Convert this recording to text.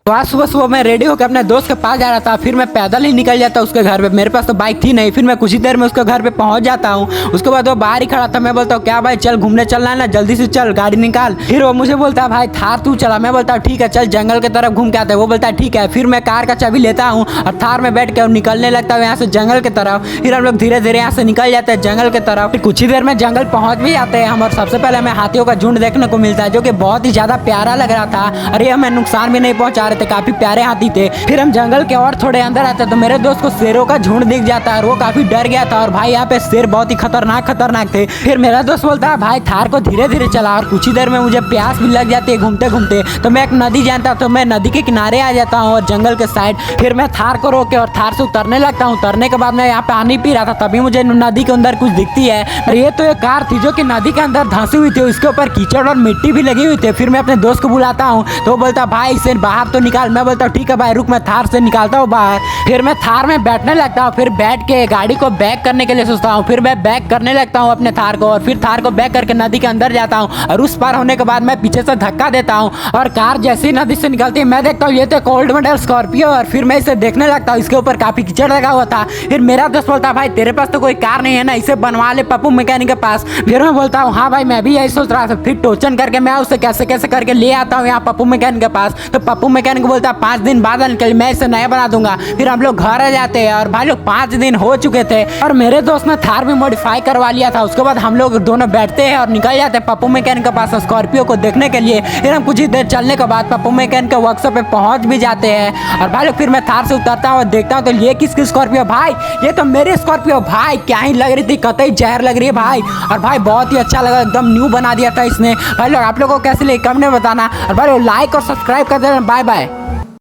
तो आज सुबह सुबह मैं रेडी होकर अपने दोस्त के पास जा रहा था। फिर मैं पैदल ही निकल जाता उसके घर पे। मेरे पास तो बाइक थी नहीं। फिर मैं कुछ ही देर में उसके घर पे पहुंच जाता हूँ। उसके बाद वो बाहर ही खड़ा था। मैं बोलता हूँ क्या भाई चल घूमने चलना है ना, जल्दी से चल गाड़ी निकाल। फिर वो मुझे बोलता है भाई थार तू चला। मैं बोलता हूँ ठीक है चल जंगल की तरफ घूम के आते हैं। वो बोलता है ठीक है। फिर मैं कार का चाबी लेता हूँ और थार में बैठ के निकलने लगता हूँ यहाँ से जंगल की तरफ। फिर हम लोग धीरे धीरे यहाँ से निकल जाते हैं जंगल की तरफ। फिर कुछ ही देर में जंगल पहुंच भी जाते हैं हम। और सबसे पहले हमें हाथियों का झुंड देखने को मिलता है जो कि बहुत ही ज्यादा प्यारा लग रहा था और ये हमें नुकसान भी नहीं पहुंचा रहे थे, काफी प्यारे हाथी थे। फिर हम जंगल के और थोड़े अंदर आते तो मेरे दोस्त को शेरों का झुंड दिख जाता है और वो काफी डर गया था। और भाई यहाँ पे शेर बहुत ही खतरनाक थे। फिर मेरा दोस्त बोलता है भाई थार को धीरे धीरे चला। और कुछ ही देर में मुझे प्यास भी लग जाती है घूमते घूमते। तो मैं एक नदी जानता तो मैं नदी के किनारे आ जाता हूँ और जंगल के साइड। फिर मैं थार को रोक के और थार से उतरने लगता हूँ। उतरने के बाद मैं यहाँ पानी पी रहा था तभी मुझे नदी के अंदर कुछ दिखती है। और ये तो एक कार थी जो कि नदी के अंदर धंसी हुई थी, उसके ऊपर कीचड़ और मिट्टी भी लगी हुई थी। फिर मैं अपने दोस्त को बुलाता हूँ तो वो बोलता भाई इसे बाहर तो निकाल। मैं बोलता हूँ ठीक है भाई रुक, मैं थार से निकालता हूँ बाहर। फिर मैं थार में बैठने लगता हूँ। फिर बैठ के गाड़ी को बैक करने के लिए सोचता हूँ। फिर मैं बैक करने लगता हूँ अपने थार को और फिर थार को बैक करके नदी के अंदर जाता हूँ। और उस पार होने के बाद मैं पीछे से धक्का देता हूँ और कार जैसी नदी से निकलती है मैं देखता हूँ ये तो ओल्ड मॉडल स्कॉर्पियो। और फिर मैं इसे देखने लगता हूँ, इसके ऊपर काफी कीचड़ लगा हुआ था। फिर मेरा दोस्त बोलता है भाई तेरे पास तो कोई कार नहीं है ना, इसे बनवा ले पप्पू मैकेनिक के पास। फिर मैं बोलता हूँ हाँ भाई मैं भी यही सोच रहा था। फिर टोचन करके मैं उसे कैसे कैसे करके ले आता हूँ यहाँ पप्पू मैकेनिक के पास। तो पप्पू मैकेनिक बोलता है 5 दिन बाद निकल मैं इसे नया बना दूंगा। फिर हम लोग घर आ जाते हैं और भाई लोग 5 दिन हो चुके थे और मेरे दोस्त ने थार भी मॉडिफाई करवा लिया था। उसके बाद हम लोग दोनों बैठते हैं और निकल जाते हैं पप्पू मैकेनिक के पास स्कॉर्पियो को देखने के लिए। फिर हम कुछ ही देर चलने के बाद पप्पू मैकेनिक के वर्कशॉप पे पहुंच भी जाते हैं। और भाई लोग फिर मैं थार से उतरता हूँ और देखता हूँ तो ये किसकी स्कॉर्पियो भाई, ये तो मेरी स्कॉर्पियो भाई। क्या ही लग रही थी, कतई जहर लग रही है भाई। और भाई बहुत ही अच्छा लगा, एकदम न्यू बना दिया था इसने। भाई लोग आप लोगों को कैसे लगे कमेंट में बताना और भाई लोग लाइक और सब्सक्राइब कर देना। Bye bye.